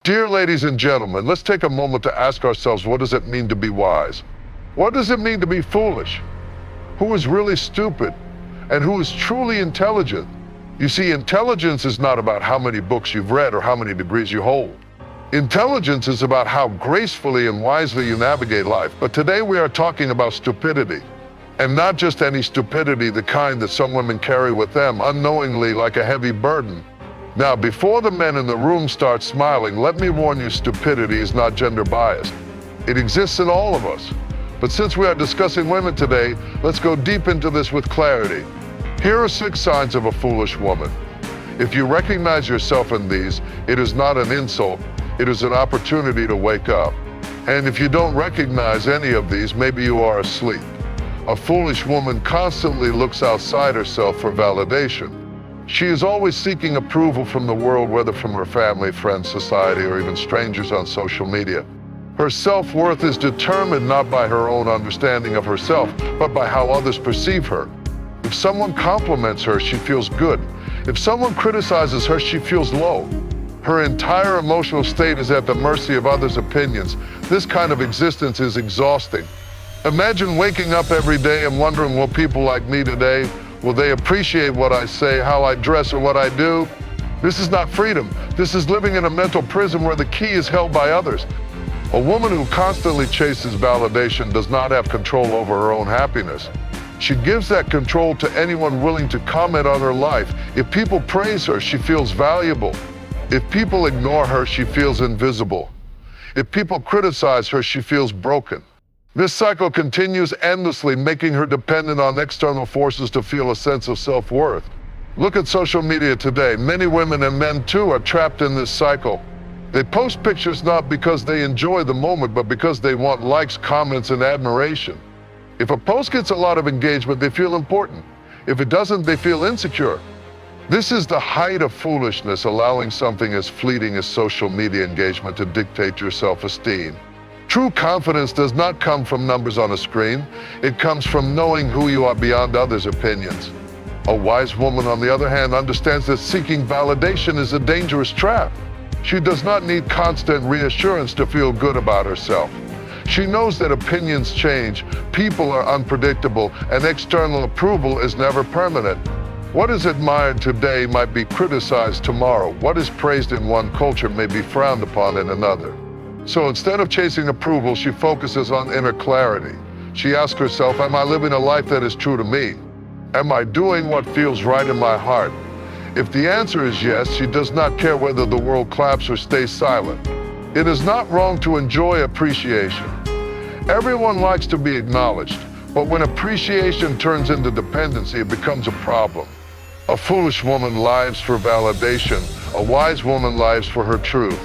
Dear ladies and gentlemen, let's take a moment to ask ourselves, what does it mean to be wise? What does it mean to be foolish? Who is really stupid? And who is truly intelligent? You see, intelligence is not about how many books you've read or how many degrees you hold. Intelligence is about how gracefully and wisely you navigate life. But today we are talking about stupidity. And not just any stupidity, the kind that some women carry with them unknowingly like a heavy burden. Now, before the men in the room start smiling, let me warn you, stupidity is not gender biased. It exists in all of us. But since we are discussing women today, let's go deep into this with clarity. Here are 6 signs of a foolish woman. If you recognize yourself in these, it is not an insult, it is an opportunity to wake up. And if you don't recognize any of these, maybe you are asleep. A foolish woman constantly looks outside herself for validation. She is always seeking approval from the world, whether from her family, friends, society, or even strangers on social media. Her self-worth is determined not by her own understanding of herself, but by how others perceive her. If someone compliments her, she feels good. If someone criticizes her, she feels low. Her entire emotional state is at the mercy of others' opinions. This kind of existence is exhausting. Imagine waking up every day and wondering, will people like me today? Will they appreciate what I say, how I dress, or what I do? This is not freedom. This is living in a mental prison where the key is held by others. A woman who constantly chases validation does not have control over her own happiness. She gives that control to anyone willing to comment on her life. If people praise her, she feels valuable. If people ignore her, she feels invisible. If people criticize her, she feels broken. This cycle continues endlessly, making her dependent on external forces to feel a sense of self-worth. Look at social media today. Many women and men too are trapped in this cycle. They post pictures not because they enjoy the moment, but because they want likes, comments, and admiration. If a post gets a lot of engagement, they feel important. If it doesn't, they feel insecure. This is the height of foolishness, allowing something as fleeting as social media engagement to dictate your self-esteem. True confidence does not come from numbers on a screen. It comes from knowing who you are beyond others' opinions. A wise woman, on the other hand, understands that seeking validation is a dangerous trap. She does not need constant reassurance to feel good about herself. She knows that opinions change, people are unpredictable, and external approval is never permanent. What is admired today might be criticized tomorrow. What is praised in one culture may be frowned upon in another. So instead of chasing approval, she focuses on inner clarity. She asks herself, am I living a life that is true to me? Am I doing what feels right in my heart? If the answer is yes, she does not care whether the world claps or stays silent. It is not wrong to enjoy appreciation. Everyone likes to be acknowledged, but when appreciation turns into dependency, it becomes a problem. A foolish woman lives for validation. A wise woman lives for her truth.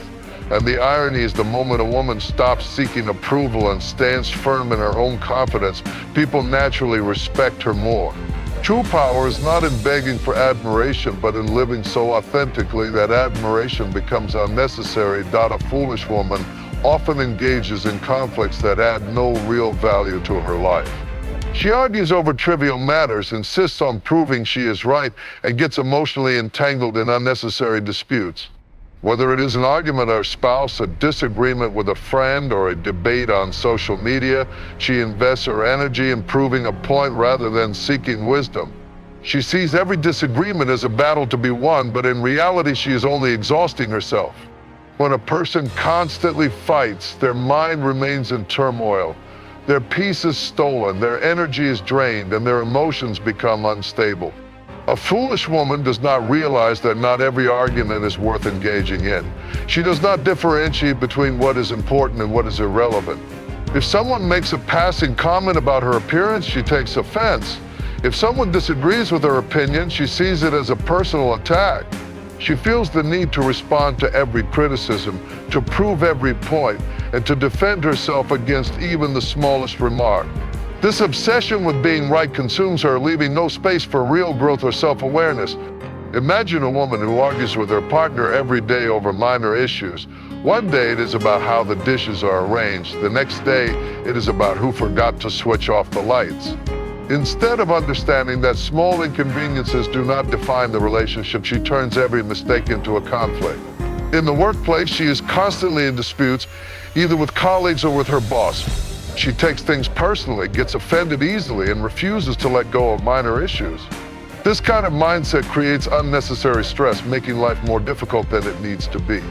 And the irony is, the moment a woman stops seeking approval and stands firm in her own confidence, people naturally respect her more. True power is not in begging for admiration, but in living so authentically that admiration becomes unnecessary. A foolish woman often engages in conflicts that add no real value to her life. She argues over trivial matters, insists on proving she is right, and gets emotionally entangled in unnecessary disputes. Whether it is an argument with her spouse, a disagreement with a friend, or a debate on social media, she invests her energy in proving a point rather than seeking wisdom. She sees every disagreement as a battle to be won, but in reality, she is only exhausting herself. When a person constantly fights, their mind remains in turmoil. Their peace is stolen, their energy is drained, and their emotions become unstable. A foolish woman does not realize that not every argument is worth engaging in. She does not differentiate between what is important and what is irrelevant. If someone makes a passing comment about her appearance, she takes offense. If someone disagrees with her opinion, she sees it as a personal attack. She feels the need to respond to every criticism, to prove every point, and to defend herself against even the smallest remark. This obsession with being right consumes her, leaving no space for real growth or self-awareness. Imagine a woman who argues with her partner every day over minor issues. One day it is about how the dishes are arranged. The next day it is about who forgot to switch off the lights. Instead of understanding that small inconveniences do not define the relationship, she turns every mistake into a conflict. In the workplace, she is constantly in disputes, either with colleagues or with her boss. She takes things personally, gets offended easily, and refuses to let go of minor issues. This kind of mindset creates unnecessary stress, making life more difficult than it needs to be.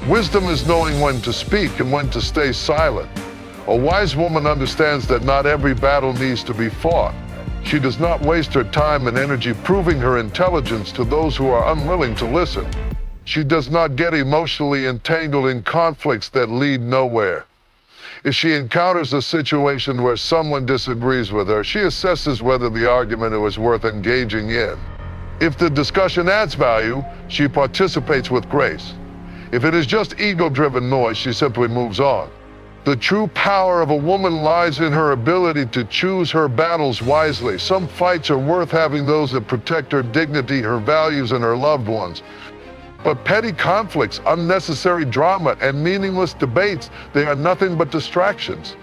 Wisdom is knowing when to speak and when to stay silent. A wise woman understands that not every battle needs to be fought. She does not waste her time and energy proving her intelligence to those who are unwilling to listen. She does not get emotionally entangled in conflicts that lead nowhere. If she encounters a situation where someone disagrees with her, she assesses whether the argument was worth engaging in. If the discussion adds value, she participates with grace. If it is just ego-driven noise, she simply moves on. The true power of a woman lies in her ability to choose her battles wisely. Some fights are worth having, those that protect her dignity, her values, and her loved ones. But petty conflicts, unnecessary drama, and meaningless debates, they are nothing but distractions.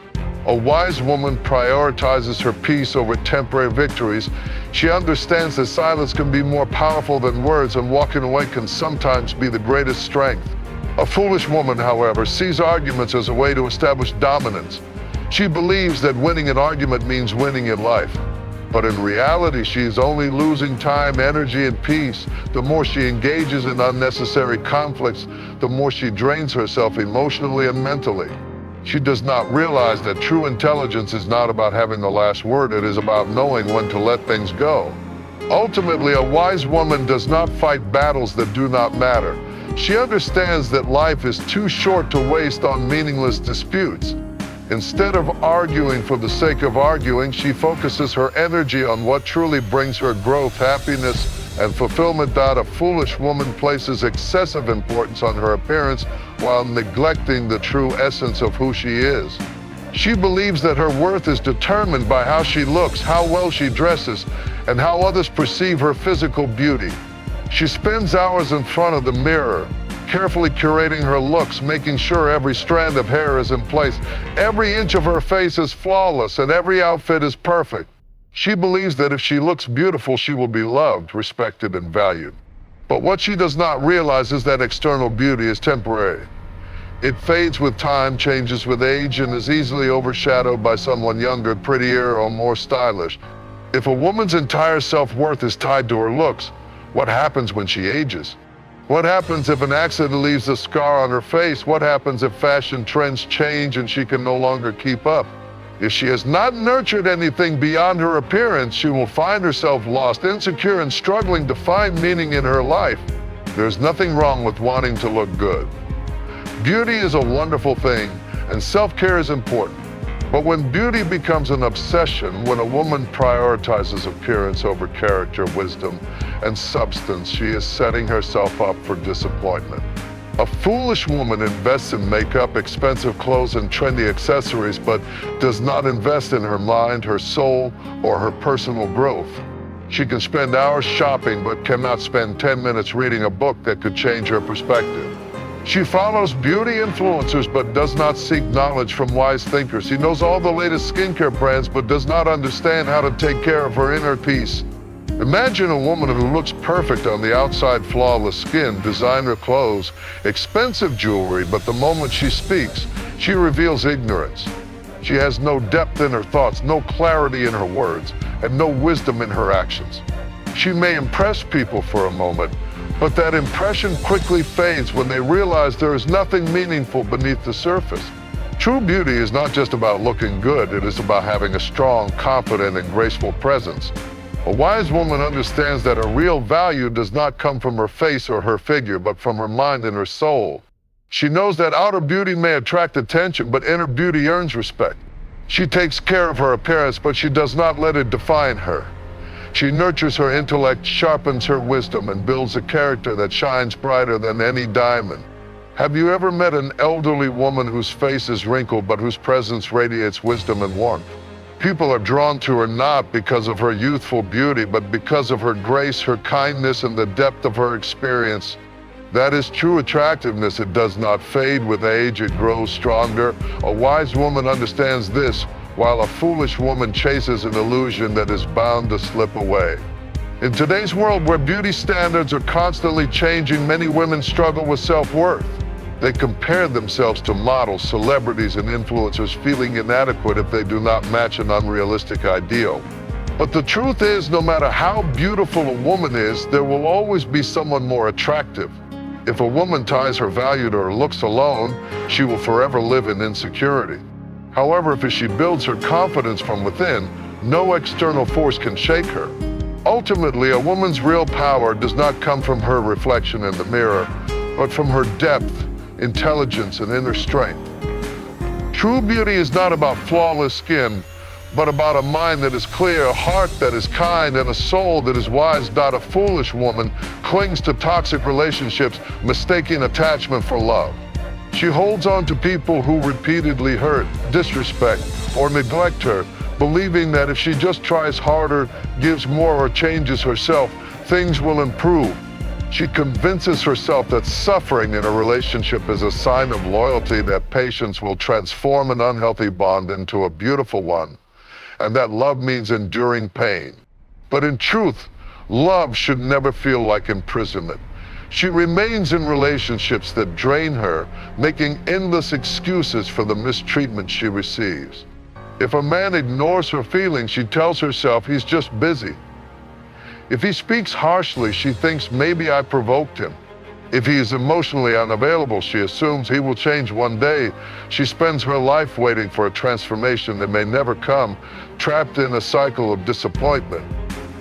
A wise woman prioritizes her peace over temporary victories. She understands that silence can be more powerful than words, and walking away can sometimes be the greatest strength. A foolish woman, however, sees arguments as a way to establish dominance. She believes that winning an argument means winning in life. But in reality, she is only losing time, energy, and peace. The more she engages in unnecessary conflicts, the more she drains herself emotionally and mentally. She does not realize that true intelligence is not about having the last word. It is about knowing when to let things go. Ultimately, a wise woman does not fight battles that do not matter. She understands that life is too short to waste on meaningless disputes. Instead of arguing for the sake of arguing, she focuses her energy on what truly brings her growth, happiness, and fulfillment. A foolish woman places excessive importance on her appearance while neglecting the true essence of who she is. She believes that her worth is determined by how she looks, how well she dresses, and how others perceive her physical beauty. She spends hours in front of the mirror, carefully curating her looks, making sure every strand of hair is in place. Every inch of her face is flawless, and every outfit is perfect. She believes that if she looks beautiful, she will be loved, respected, and valued. But what she does not realize is that external beauty is temporary. It fades with time, changes with age, and is easily overshadowed by someone younger, prettier, or more stylish. If a woman's entire self-worth is tied to her looks, what happens when she ages? What happens if an accident leaves a scar on her face? What happens if fashion trends change and she can no longer keep up? If she has not nurtured anything beyond her appearance, she will find herself lost, insecure, and struggling to find meaning in her life. There's nothing wrong with wanting to look good. Beauty is a wonderful thing, and self-care is important. But when beauty becomes an obsession, when a woman prioritizes appearance over character, wisdom, and substance, she is setting herself up for disappointment. A foolish woman invests in makeup, expensive clothes, and trendy accessories, but does not invest in her mind, her soul, or her personal growth. She can spend hours shopping, but cannot spend 10 minutes reading a book that could change her perspective. She follows beauty influencers, but does not seek knowledge from wise thinkers. She knows all the latest skincare brands, but does not understand how to take care of her inner peace. Imagine a woman who looks perfect on the outside, flawless skin, designer clothes, expensive jewelry, but the moment she speaks, she reveals ignorance. She has no depth in her thoughts, no clarity in her words, and no wisdom in her actions. She may impress people for a moment, but that impression quickly fades when they realize there is nothing meaningful beneath the surface. True beauty is not just about looking good, it is about having a strong, confident, and graceful presence. A wise woman understands that her real value does not come from her face or her figure, but from her mind and her soul. She knows that outer beauty may attract attention, but inner beauty earns respect. She takes care of her appearance, but she does not let it define her. She nurtures her intellect, sharpens her wisdom, and builds a character that shines brighter than any diamond. Have you ever met an elderly woman whose face is wrinkled, but whose presence radiates wisdom and warmth? People are drawn to her not because of her youthful beauty, but because of her grace, her kindness, and the depth of her experience. That is true attractiveness. It does not fade with age, it grows stronger. A wise woman understands this, while a foolish woman chases an illusion that is bound to slip away. In today's world where beauty standards are constantly changing, many women struggle with self-worth. They compare themselves to models, celebrities, and influencers, feeling inadequate if they do not match an unrealistic ideal. But the truth is, no matter how beautiful a woman is, there will always be someone more attractive. If a woman ties her value to her looks alone, she will forever live in insecurity. However, if she builds her confidence from within, no external force can shake her. Ultimately, a woman's real power does not come from her reflection in the mirror, but from her depth, intelligence, and inner strength. True beauty is not about flawless skin, but about a mind that is clear, a heart that is kind, and a soul that is wise. Not a foolish woman clings to toxic relationships, mistaking attachment for love. She holds on to people who repeatedly hurt, disrespect, or neglect her, believing that if she just tries harder, gives more, or changes herself, things will improve. She convinces herself that suffering in a relationship is a sign of loyalty, that patience will transform an unhealthy bond into a beautiful one, and that love means enduring pain. But in truth, love should never feel like imprisonment. She remains in relationships that drain her, making endless excuses for the mistreatment she receives. If a man ignores her feelings, she tells herself he's just busy. If he speaks harshly, she thinks maybe I provoked him. If he is emotionally unavailable, she assumes he will change one day. She spends her life waiting for a transformation that may never come, trapped in a cycle of disappointment.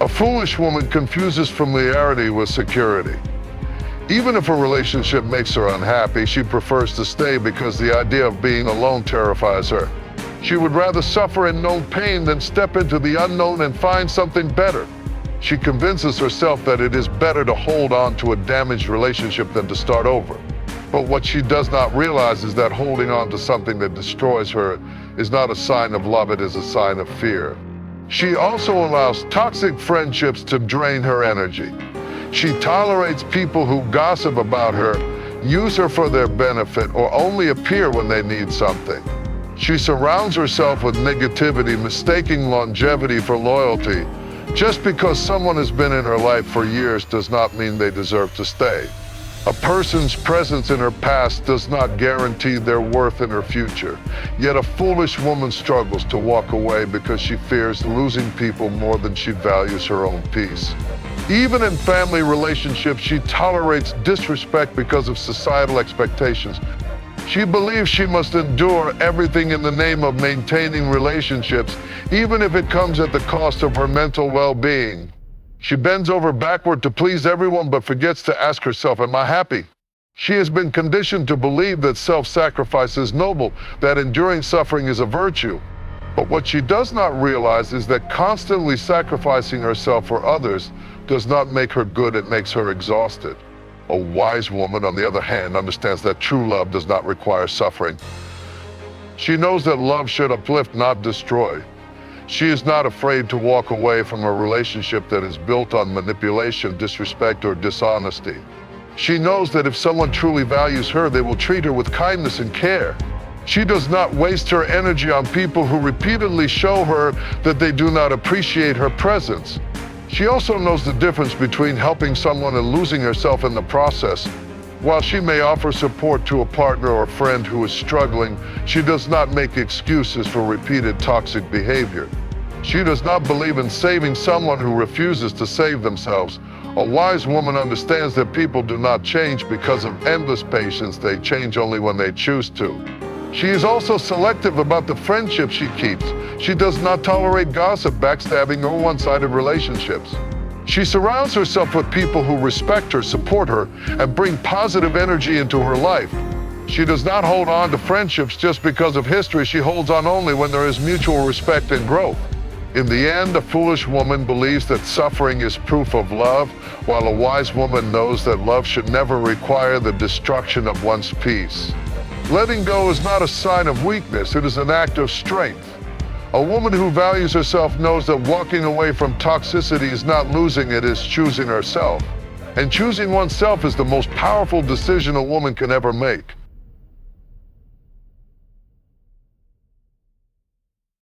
A foolish woman confuses familiarity with security. Even if a relationship makes her unhappy, she prefers to stay because the idea of being alone terrifies her. She would rather suffer in known pain than step into the unknown and find something better. She convinces herself that it is better to hold on to a damaged relationship than to start over. But what she does not realize is that holding on to something that destroys her is not a sign of love, it is a sign of fear. She also allows toxic friendships to drain her energy. She tolerates people who gossip about her, use her for their benefit, or only appear when they need something. She surrounds herself with negativity, mistaking longevity for loyalty. Just because someone has been in her life for years does not mean they deserve to stay. A person's presence in her past does not guarantee their worth in her future. Yet a foolish woman struggles to walk away because she fears losing people more than she values her own peace. Even in family relationships, she tolerates disrespect because of societal expectations. She believes she must endure everything in the name of maintaining relationships, even if it comes at the cost of her mental well-being. She bends over backward to please everyone but forgets to ask herself, am I happy? She has been conditioned to believe that self-sacrifice is noble, that enduring suffering is a virtue. But what she does not realize is that constantly sacrificing herself for others does not make her good, it makes her exhausted. A wise woman, on the other hand, understands that true love does not require suffering. She knows that love should uplift, not destroy. She is not afraid to walk away from a relationship that is built on manipulation, disrespect, or dishonesty. She knows that if someone truly values her, they will treat her with kindness and care. She does not waste her energy on people who repeatedly show her that they do not appreciate her presence. She also knows the difference between helping someone and losing herself in the process. While she may offer support to a partner or friend who is struggling, she does not make excuses for repeated toxic behavior. She does not believe in saving someone who refuses to save themselves. A wise woman understands that people do not change because of endless patience, they change only when they choose to. She is also selective about the friendships she keeps. She does not tolerate gossip, backstabbing, or one-sided relationships. She surrounds herself with people who respect her, support her, and bring positive energy into her life. She does not hold on to friendships just because of history. She holds on only when there is mutual respect and growth. In the end, a foolish woman believes that suffering is proof of love, while a wise woman knows that love should never require the destruction of one's peace. Letting go is not a sign of weakness, it is an act of strength. A woman who values herself knows that walking away from toxicity is not losing, it is choosing herself. And choosing oneself is the most powerful decision a woman can ever make.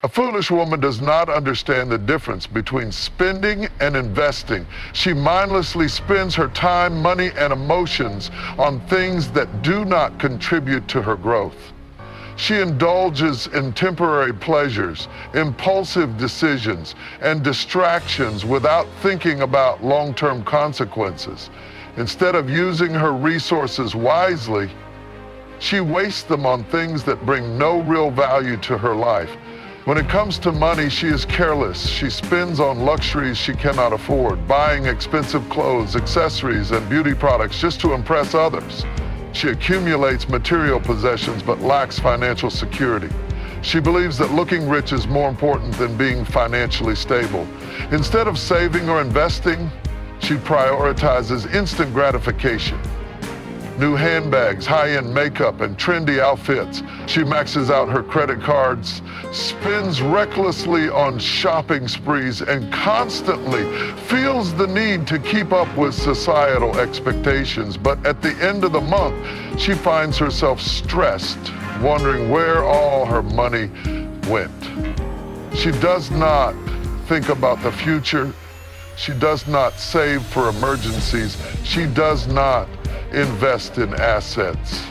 A foolish woman does not understand the difference between spending and investing. She mindlessly spends her time, money, and emotions on things that do not contribute to her growth. She indulges in temporary pleasures, impulsive decisions, and distractions without thinking about long-term consequences. Instead of using her resources wisely, she wastes them on things that bring no real value to her life. When it comes to money, she is careless. She spends on luxuries she cannot afford, buying expensive clothes, accessories, and beauty products just to impress others. She accumulates material possessions but lacks financial security. She believes that looking rich is more important than being financially stable. Instead of saving or investing, she prioritizes instant gratification. New handbags, high-end makeup, and trendy outfits. She maxes out her credit cards, spends recklessly on shopping sprees, and constantly feels the need to keep up with societal expectations. But at the end of the month, she finds herself stressed, wondering where all her money went. She does not think about the future. She does not save for emergencies. She does not invest in assets.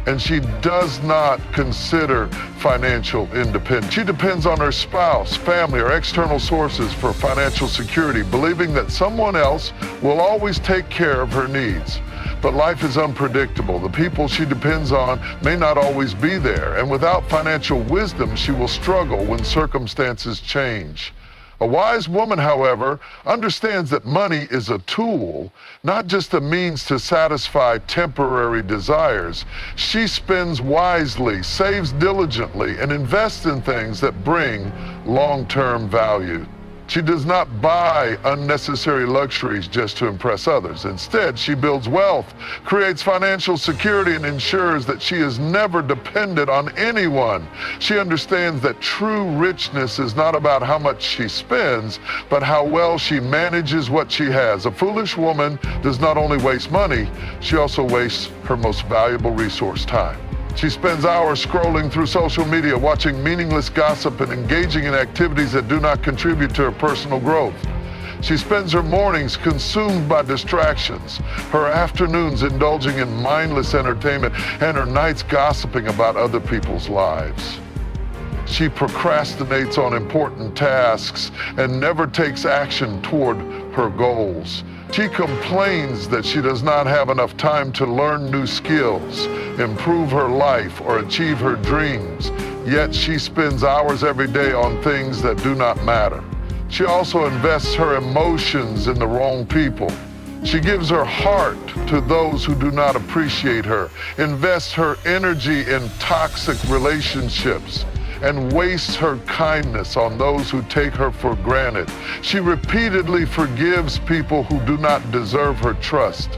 And she does not consider financial independence. She depends on her spouse, family, or external sources for financial security, believing that someone else will always take care of her needs. But life is unpredictable. The people she depends on may not always be there, and without financial wisdom, she will struggle when circumstances change. A wise woman, however, understands that money is a tool, not just a means to satisfy temporary desires. She spends wisely, saves diligently, and invests in things that bring long-term value. She does not buy unnecessary luxuries just to impress others. Instead, she builds wealth, creates financial security, and ensures that she is never dependent on anyone. She understands that true richness is not about how much she spends, but how well she manages what she has. A foolish woman does not only waste money, she also wastes her most valuable resource, time. She spends hours scrolling through social media, watching meaningless gossip and engaging in activities that do not contribute to her personal growth. She spends her mornings consumed by distractions, her afternoons indulging in mindless entertainment, and her nights gossiping about other people's lives. She procrastinates on important tasks and never takes action toward her goals. She complains that she does not have enough time to learn new skills, improve her life, or achieve her dreams. Yet she spends hours every day on things that do not matter. She also invests her emotions in the wrong people. She gives her heart to those who do not appreciate her, invests her energy in toxic relationships, and wastes her kindness on those who take her for granted. She repeatedly forgives people who do not deserve her trust,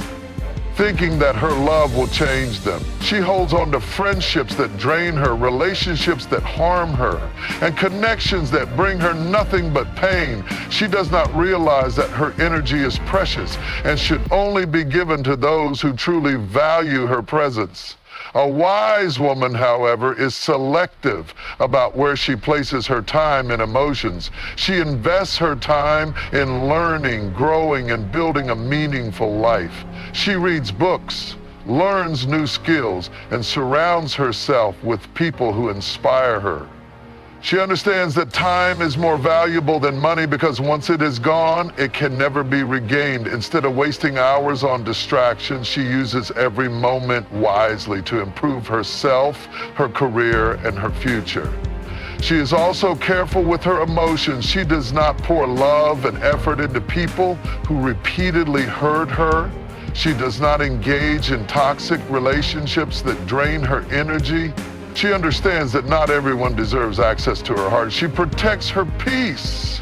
thinking that her love will change them. She holds on to friendships that drain her, relationships that harm her, and connections that bring her nothing but pain. She does not realize that her energy is precious and should only be given to those who truly value her presence. A wise woman, however, is selective about where she places her time and emotions. She invests her time in learning, growing, and building a meaningful life. She reads books, learns new skills, and surrounds herself with people who inspire her. She understands that time is more valuable than money because once it is gone, it can never be regained. Instead of wasting hours on distractions, she uses every moment wisely to improve herself, her career, and her future. She is also careful with her emotions. She does not pour love and effort into people who repeatedly hurt her. She does not engage in toxic relationships that drain her energy. She understands that not everyone deserves access to her heart. She protects her peace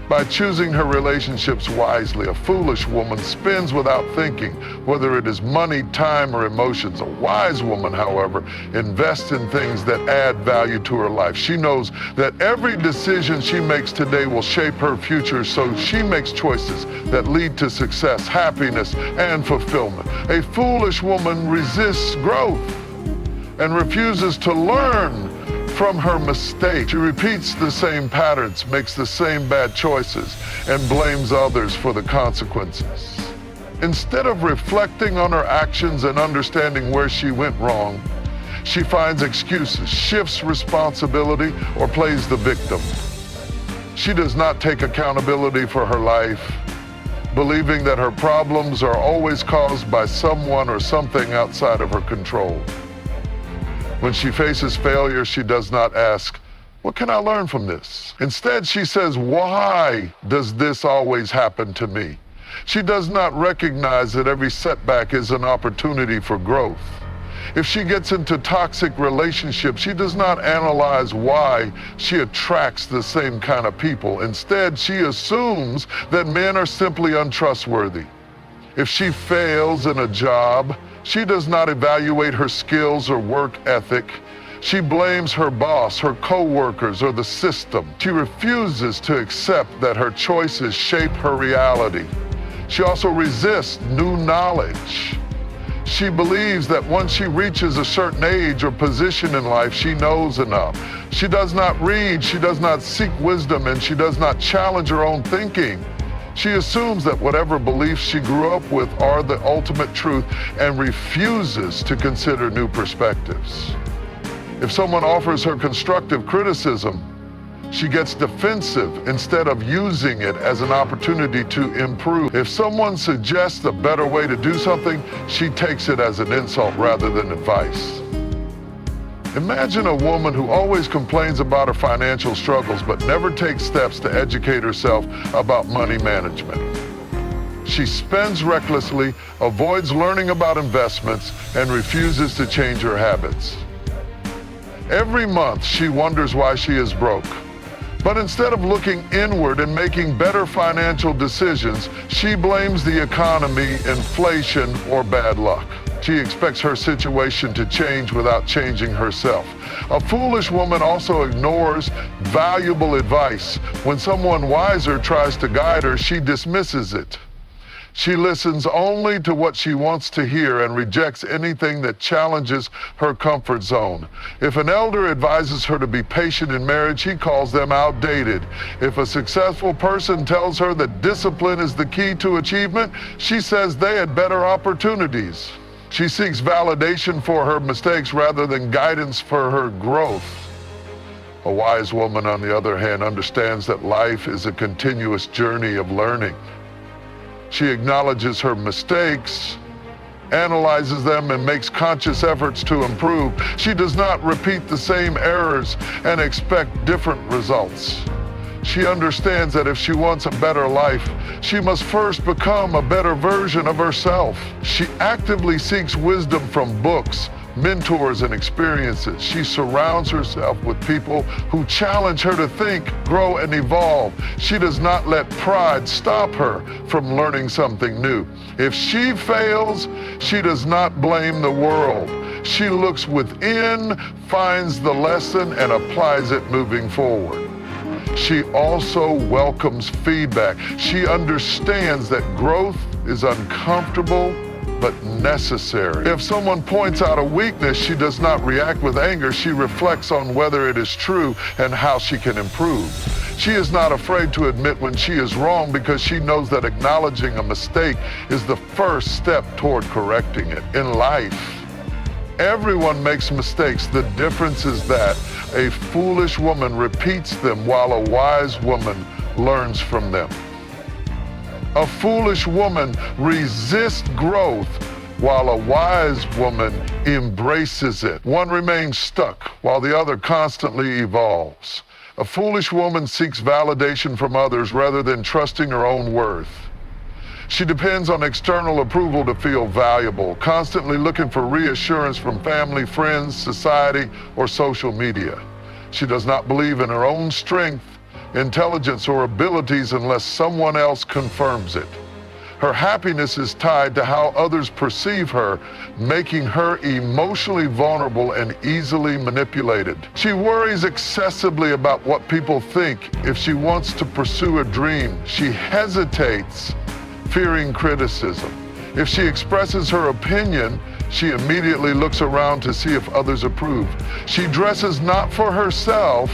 by choosing her relationships wisely. A foolish woman spends without thinking, whether it is money, time, or emotions. A wise woman, however, invests in things that add value to her life. She knows that every decision she makes today will shape her future, so she makes choices that lead to success, happiness, and fulfillment. A foolish woman resists growth and refuses to learn from her mistake. She repeats the same patterns, makes the same bad choices, and blames others for the consequences. Instead of reflecting on her actions and understanding where she went wrong, she finds excuses, shifts responsibility, or plays the victim. She does not take accountability for her life, believing that her problems are always caused by someone or something outside of her control. When she faces failure, she does not ask, "What can I learn from this?" Instead, she says, "Why does this always happen to me?" She does not recognize that every setback is an opportunity for growth. If she gets into toxic relationships, she does not analyze why she attracts the same kind of people. Instead, she assumes that men are simply untrustworthy. If she fails in a job, she does not evaluate her skills or work ethic. She blames her boss, her co-workers, or the system. She refuses to accept that her choices shape her reality. She also resists new knowledge. She believes that once she reaches a certain age or position in life, she knows enough. She does not read, she does not seek wisdom, and she does not challenge her own thinking. She assumes that whatever beliefs she grew up with are the ultimate truth and refuses to consider new perspectives. If someone offers her constructive criticism, she gets defensive instead of using it as an opportunity to improve. If someone suggests a better way to do something, she takes it as an insult rather than advice. Imagine a woman who always complains about her financial struggles but never takes steps to educate herself about money management. She spends recklessly, avoids learning about investments, and refuses to change her habits. Every month, she wonders why she is broke. But instead of looking inward and making better financial decisions, she blames the economy, inflation, or bad luck. She expects her situation to change without changing herself. A foolish woman also ignores valuable advice. When someone wiser tries to guide her, she dismisses it. She listens only to what she wants to hear and rejects anything that challenges her comfort zone. If an elder advises her to be patient in marriage, he calls them outdated. If a successful person tells her that discipline is the key to achievement, she says they had better opportunities. She seeks validation for her mistakes rather than guidance for her growth. A wise woman, on the other hand, understands that life is a continuous journey of learning. She acknowledges her mistakes, analyzes them, and makes conscious efforts to improve. She does not repeat the same errors and expect different results. She understands that if she wants a better life, she must first become a better version of herself. She actively seeks wisdom from books, mentors, and experiences. She surrounds herself with people who challenge her to think, grow, and evolve. She does not let pride stop her from learning something new. If she fails, she does not blame the world. She looks within, finds the lesson, and applies it moving forward. She also welcomes feedback. She understands that growth is uncomfortable but necessary. If someone points out a weakness, she does not react with anger. She reflects on whether it is true and how she can improve. She is not afraid to admit when she is wrong because she knows that acknowledging a mistake is the first step toward correcting it. In life, everyone makes mistakes. The difference is that a foolish woman repeats them while a wise woman learns from them. A foolish woman resists growth while a wise woman embraces it. One remains stuck while the other constantly evolves. A foolish woman seeks validation from others rather than trusting her own worth. She depends on external approval to feel valuable, constantly looking for reassurance from family, friends, society, or social media. She does not believe in her own strength, intelligence, or abilities unless someone else confirms it. Her happiness is tied to how others perceive her, making her emotionally vulnerable and easily manipulated. She worries excessively about what people think. If she wants to pursue a dream, she hesitates, fearing criticism. If she expresses her opinion, She immediately looks around to see if others approve. She dresses not for herself,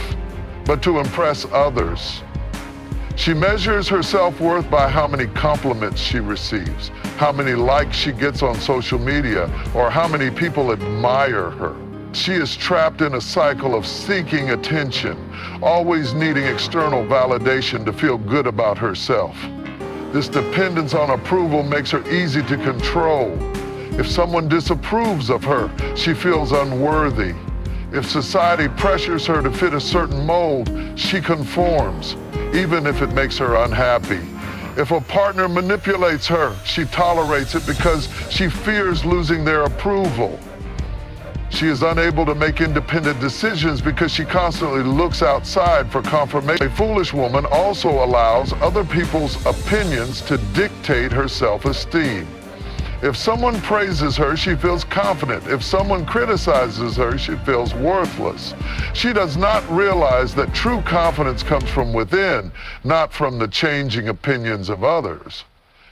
but to impress others. She measures her self-worth by how many compliments she receives, how many likes she gets on social media, or how many people admire her. She is trapped in a cycle of seeking attention, always needing external validation to feel good about herself. This dependence on approval makes her easy to control. If someone disapproves of her, she feels unworthy. If society pressures her to fit a certain mold, she conforms, even if it makes her unhappy. If a partner manipulates her, she tolerates it because she fears losing their approval. She is unable to make independent decisions because she constantly looks outside for confirmation. A foolish woman also allows other people's opinions to dictate her self-esteem. If someone praises her, she feels confident. If someone criticizes her, she feels worthless. She does not realize that true confidence comes from within, not from the changing opinions of others.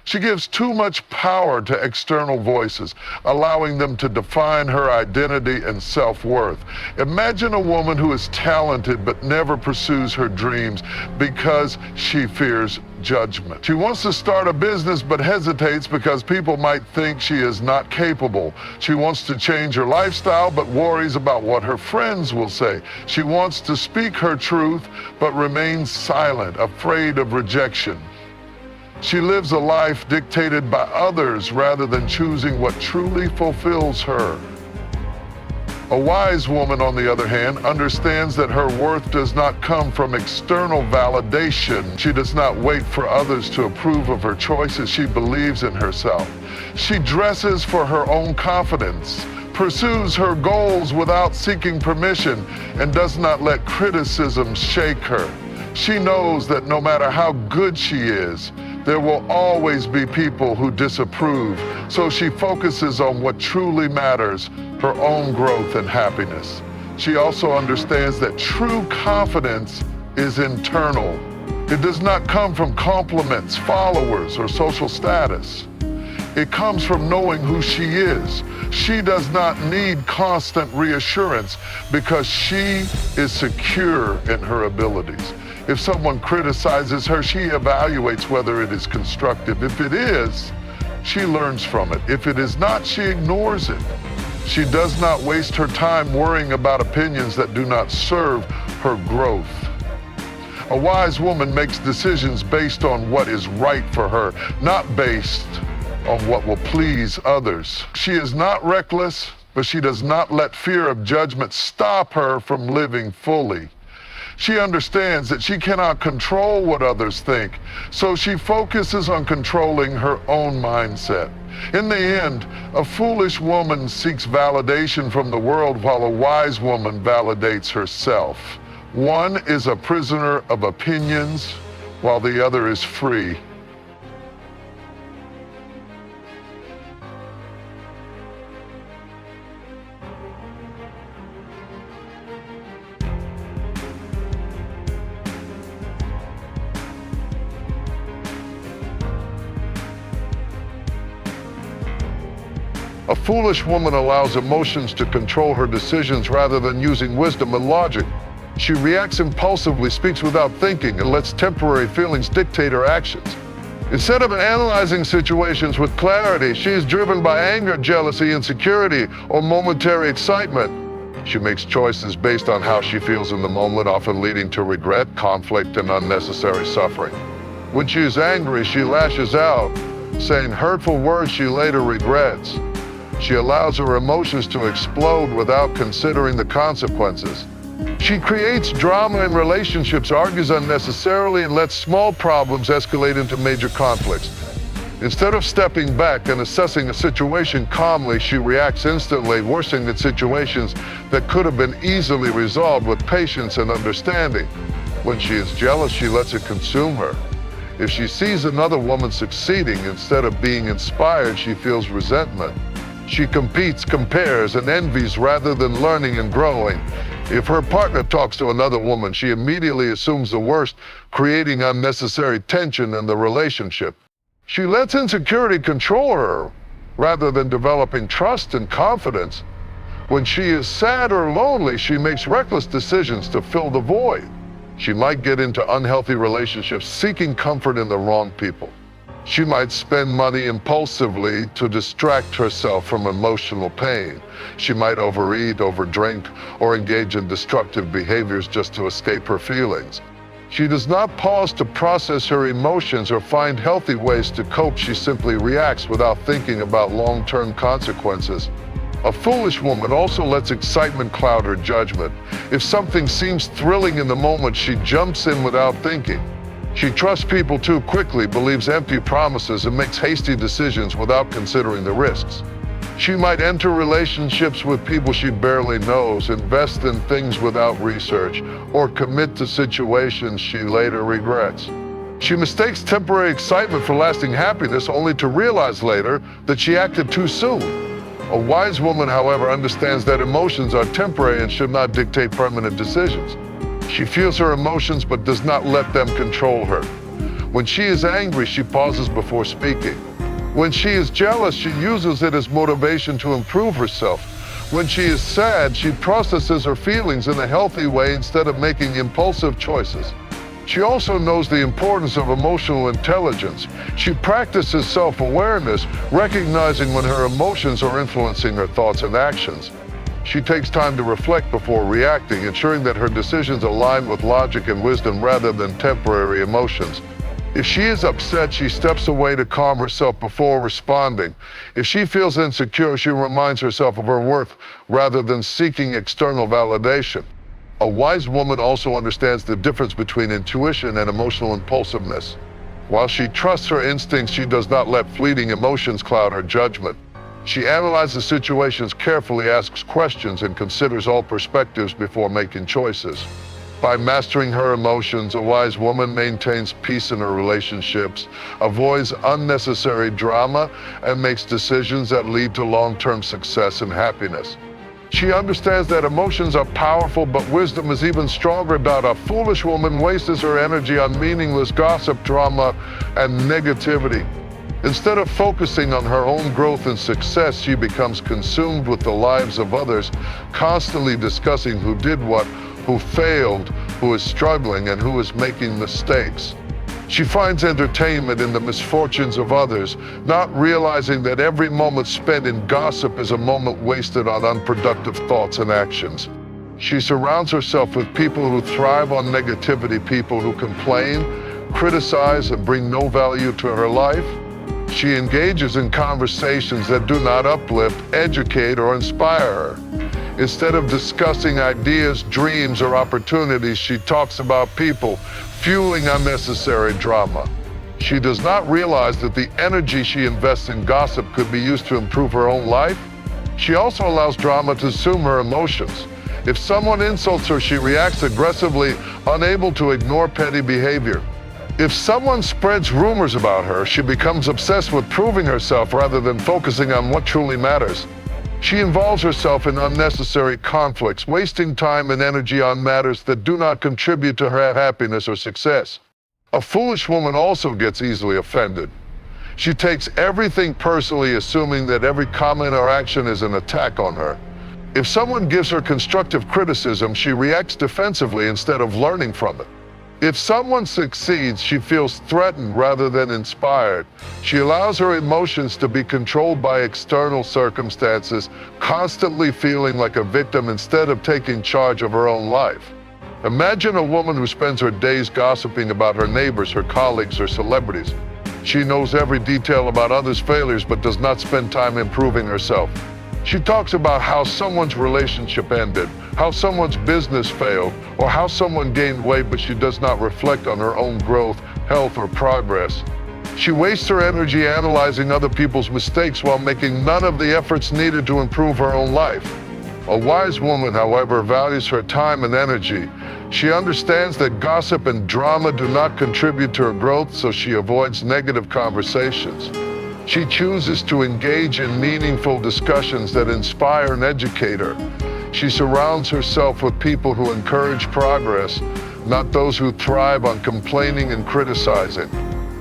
She gives too much power to external voices, allowing them to define her identity and self-worth. Imagine a woman who is talented but never pursues her dreams because she fears judgment. She wants to start a business but hesitates because people might think she is not capable. She wants to change her lifestyle but worries about what her friends will say. She wants to speak her truth but remains silent, afraid of rejection. She lives a life dictated by others rather than choosing what truly fulfills her. A wise woman, on the other hand, understands that her worth does not come from external validation. She does not wait for others to approve of her choices. She believes in herself. She dresses for her own confidence, pursues her goals without seeking permission, and does not let criticism shake her. She knows that no matter how good she is, there will always be people who disapprove, so she focuses on what truly matters, her own growth and happiness. She also understands that true confidence is internal. It does not come from compliments, followers, or social status. It comes from knowing who she is. She does not need constant reassurance because she is secure in her abilities. If someone criticizes her, she evaluates whether it is constructive. If it is, she learns from it. If it is not, she ignores it. She does not waste her time worrying about opinions that do not serve her growth. A wise woman makes decisions based on what is right for her, not based on what will please others. She is not reckless, but she does not let fear of judgment stop her from living fully. She understands that she cannot control what others think, so she focuses on controlling her own mindset. In the end, a foolish woman seeks validation from the world while a wise woman validates herself. One is a prisoner of opinions while the other is free. A foolish woman allows emotions to control her decisions rather than using wisdom and logic. She reacts impulsively, speaks without thinking, and lets temporary feelings dictate her actions. Instead of analyzing situations with clarity, she is driven by anger, jealousy, insecurity, or momentary excitement. She makes choices based on how she feels in the moment, often leading to regret, conflict, and unnecessary suffering. When she is angry, she lashes out, saying hurtful words she later regrets. She allows her emotions to explode without considering the consequences. She creates drama in relationships, argues unnecessarily, and lets small problems escalate into major conflicts. Instead of stepping back and assessing a situation calmly, she reacts instantly, worsening the situations that could have been easily resolved with patience and understanding. When she is jealous, she lets it consume her. If she sees another woman succeeding instead of being inspired, she feels resentment. She competes, compares, and envies rather than learning and growing. If her partner talks to another woman, she immediately assumes the worst, creating unnecessary tension in the relationship. She lets insecurity control her. rather than developing trust and confidence. When she is sad or lonely, she makes reckless decisions to fill the void. She might get into unhealthy relationships, seeking comfort in the wrong people. She might spend money impulsively to distract herself from emotional pain. She might overeat, overdrink, or engage in destructive behaviors just to escape her feelings. She does not pause to process her emotions or find healthy ways to cope. She simply reacts without thinking about long-term consequences. A foolish woman also lets excitement cloud her judgment. If something seems thrilling in the moment, she jumps in without thinking. She trusts people too quickly, believes empty promises, and makes hasty decisions without considering the risks. She might enter relationships with people she barely knows, invest in things without research, or commit to situations she later regrets. She mistakes temporary excitement for lasting happiness, only to realize later that she acted too soon. A wise woman, however, understands that emotions are temporary and should not dictate permanent decisions. She feels her emotions but does not let them control her. When she is angry, she pauses before speaking. When she is jealous, she uses it as motivation to improve herself. When she is sad, she processes her feelings in a healthy way instead of making impulsive choices. She also knows the importance of emotional intelligence. She practices self-awareness, recognizing when her emotions are influencing her thoughts and actions. She takes time to reflect before reacting, ensuring that her decisions align with logic and wisdom rather than temporary emotions. If she is upset, she steps away to calm herself before responding. If she feels insecure, she reminds herself of her worth rather than seeking external validation. A wise woman also understands the difference between intuition and emotional impulsiveness. While she trusts her instincts, she does not let fleeting emotions cloud her judgment. She analyzes situations carefully, asks questions, and considers all perspectives before making choices. By mastering her emotions, a wise woman maintains peace in her relationships, avoids unnecessary drama, and makes decisions that lead to long-term success and happiness. She understands that emotions are powerful, but wisdom is even stronger. A foolish woman wastes her energy on meaningless gossip, drama, and negativity. Instead of focusing on her own growth and success, she becomes consumed with the lives of others, constantly discussing who did what, who failed, who is struggling, and who is making mistakes. She finds entertainment in the misfortunes of others, not realizing that every moment spent in gossip is a moment wasted on unproductive thoughts and actions. She surrounds herself with people who thrive on negativity, people who complain, criticize, and bring no value to her life. She engages in conversations that do not uplift, educate, or inspire her. Instead of discussing ideas, dreams, or opportunities, she talks about people, fueling unnecessary drama. She does not realize that the energy she invests in gossip could be used to improve her own life. She also allows drama to consume her emotions. If someone insults her, she reacts aggressively, unable to ignore petty behavior. If someone spreads rumors about her, she becomes obsessed with proving herself rather than focusing on what truly matters. She involves herself in unnecessary conflicts, wasting time and energy on matters that do not contribute to her happiness or success. A foolish woman also gets easily offended. She takes everything personally, assuming that every comment or action is an attack on her. If someone gives her constructive criticism, she reacts defensively instead of learning from it. If someone succeeds, she feels threatened rather than inspired. She allows her emotions to be controlled by external circumstances, constantly feeling like a victim instead of taking charge of her own life. Imagine a woman who spends her days gossiping about her neighbors, her colleagues, or celebrities. She knows every detail about others' failures but does not spend time improving herself. She talks about how someone's relationship ended, how someone's business failed, or how someone gained weight, but she does not reflect on her own growth, health, or progress. She wastes her energy analyzing other people's mistakes while making none of the efforts needed to improve her own life. A wise woman, however, values her time and energy. She understands that gossip and drama do not contribute to her growth, so she avoids negative conversations. She chooses to engage in meaningful discussions that inspire and educate her. She surrounds herself with people who encourage progress, not those who thrive on complaining and criticizing.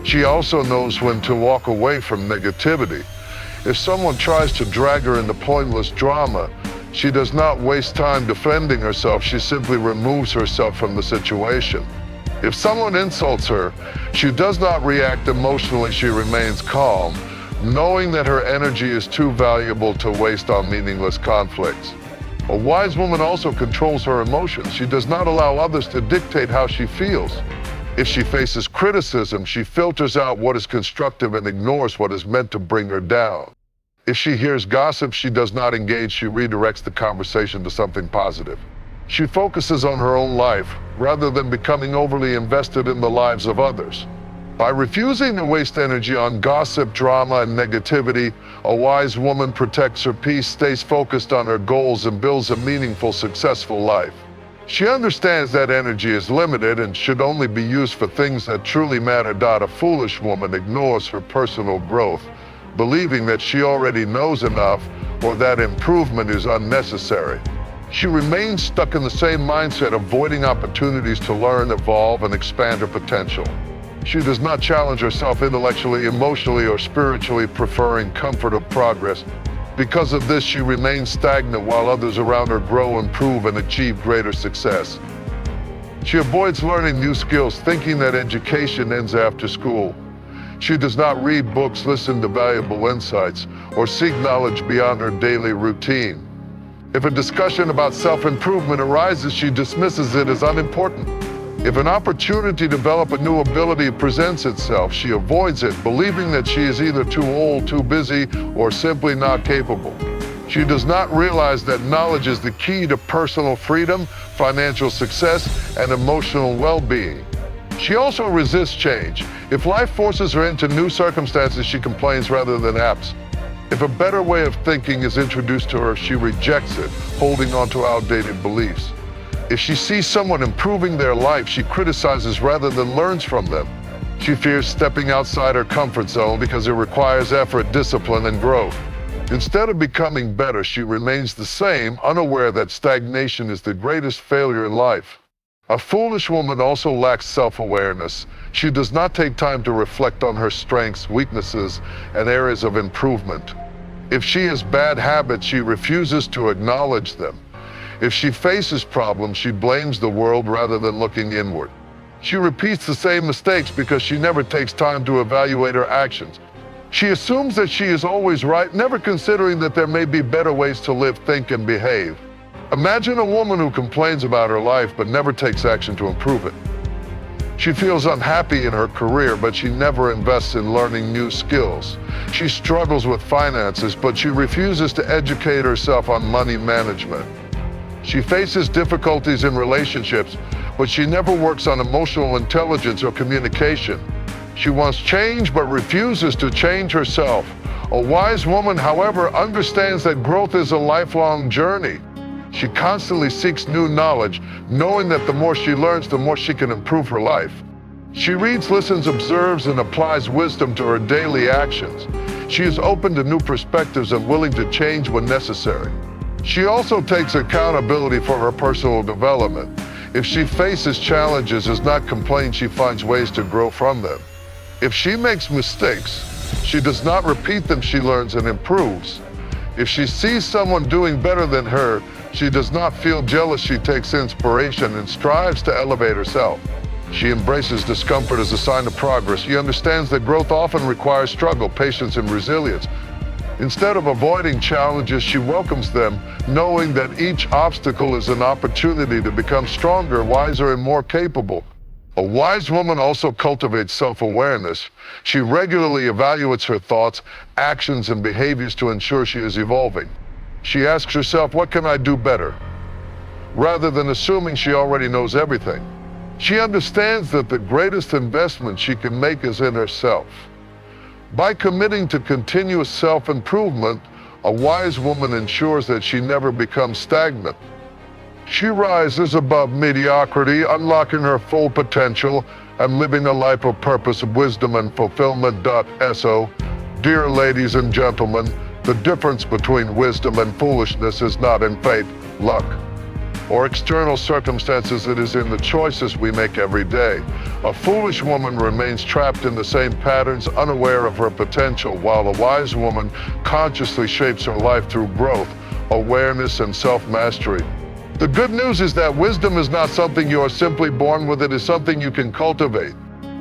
She also knows when to walk away from negativity. If someone tries to drag her into pointless drama, she does not waste time defending herself, she simply removes herself from the situation. If someone insults her, she does not react emotionally, she remains calm, knowing that her energy is too valuable to waste on meaningless conflicts. A wise woman also controls her emotions. She does not allow others to dictate how she feels. If she faces criticism, she filters out what is constructive and ignores what is meant to bring her down. If she hears gossip, she does not engage, she redirects the conversation to something positive. She focuses on her own life rather than becoming overly invested in the lives of others. By refusing to waste energy on gossip, drama, and negativity, a wise woman protects her peace, stays focused on her goals, and builds a meaningful, successful life. She understands that energy is limited and should only be used for things that truly matter. A foolish woman ignores her personal growth, believing that she already knows enough or that improvement is unnecessary. She remains stuck in the same mindset, avoiding opportunities to learn, evolve, and expand her potential. She does not challenge herself intellectually, emotionally, or spiritually, preferring comfort or progress. Because of this, she remains stagnant while others around her grow, improve, and achieve greater success. She avoids learning new skills, thinking that education ends after school. She does not read books, listen to valuable insights, or seek knowledge beyond her daily routine. If a discussion about self-improvement arises, she dismisses it as unimportant. If an opportunity to develop a new ability presents itself, she avoids it, believing that she is either too old, too busy, or simply not capable. She does not realize that knowledge is the key to personal freedom, financial success, and emotional well-being. She also resists change. If life forces her into new circumstances, she complains rather than acts. If a better way of thinking is introduced to her, she rejects it, holding on to outdated beliefs. If she sees someone improving their life, she criticizes rather than learns from them. She fears stepping outside her comfort zone because it requires effort, discipline, and growth. Instead of becoming better, she remains the same, unaware that stagnation is the greatest failure in life. A foolish woman also lacks self-awareness. She does not take time to reflect on her strengths, weaknesses, and areas of improvement. If she has bad habits, she refuses to acknowledge them. If she faces problems, she blames the world rather than looking inward. She repeats the same mistakes because she never takes time to evaluate her actions. She assumes that she is always right, never considering that there may be better ways to live, think, and behave. Imagine a woman who complains about her life but never takes action to improve it. She feels unhappy in her career, but she never invests in learning new skills. She struggles with finances, but she refuses to educate herself on money management. She faces difficulties in relationships, but she never works on emotional intelligence or communication. She wants change, but refuses to change herself. A wise woman, however, understands that growth is a lifelong journey. She constantly seeks new knowledge, knowing that the more she learns, the more she can improve her life. She reads, listens, observes, and applies wisdom to her daily actions. She is open to new perspectives and willing to change when necessary. She also takes accountability for her personal development. If she faces challenges, does not complain, she finds ways to grow from them. If she makes mistakes, she does not repeat them, she learns and improves. If she sees someone doing better than her, she does not feel jealous, she takes inspiration and strives to elevate herself. She embraces discomfort as a sign of progress. She understands that growth often requires struggle, patience, and resilience. Instead of avoiding challenges, she welcomes them, knowing that each obstacle is an opportunity to become stronger, wiser, and more capable. A wise woman also cultivates self-awareness. She regularly evaluates her thoughts, actions, and behaviors to ensure she is evolving. She asks herself, what can I do better? Rather than assuming she already knows everything. She understands that the greatest investment she can make is in herself. By committing to continuous self-improvement, a wise woman ensures that she never becomes stagnant. She rises above mediocrity, unlocking her full potential and living a life of purpose, wisdom, and fulfillment. So, dear ladies and gentlemen, the difference between wisdom and foolishness is not in fate, luck, or external circumstances. It is in the choices we make every day. A foolish woman remains trapped in the same patterns, unaware of her potential, while a wise woman consciously shapes her life through growth, awareness, and self-mastery. The good news is that wisdom is not something you are simply born with. It is something you can cultivate.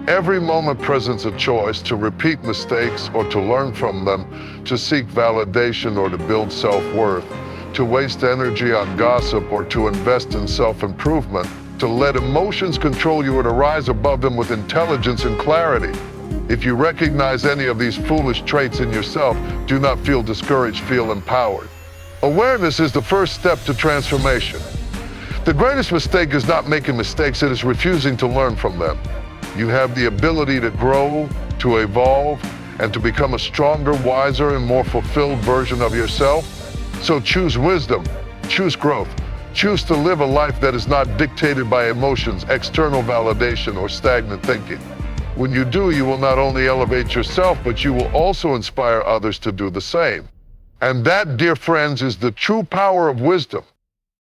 Every moment presents a choice to repeat mistakes or to learn from them, to seek validation or to build self-worth, to waste energy on gossip or to invest in self-improvement, to let emotions control you or to rise above them with intelligence and clarity. If you recognize any of these foolish traits in yourself, do not feel discouraged, feel empowered. Awareness is the first step to transformation. The greatest mistake is not making mistakes, it is refusing to learn from them. You have the ability to grow, to evolve, and to become a stronger, wiser, and more fulfilled version of yourself. So choose wisdom, choose growth, choose to live a life that is not dictated by emotions, external validation, or stagnant thinking. When you do, you will not only elevate yourself, but you will also inspire others to do the same. And that, dear friends, is the true power of wisdom.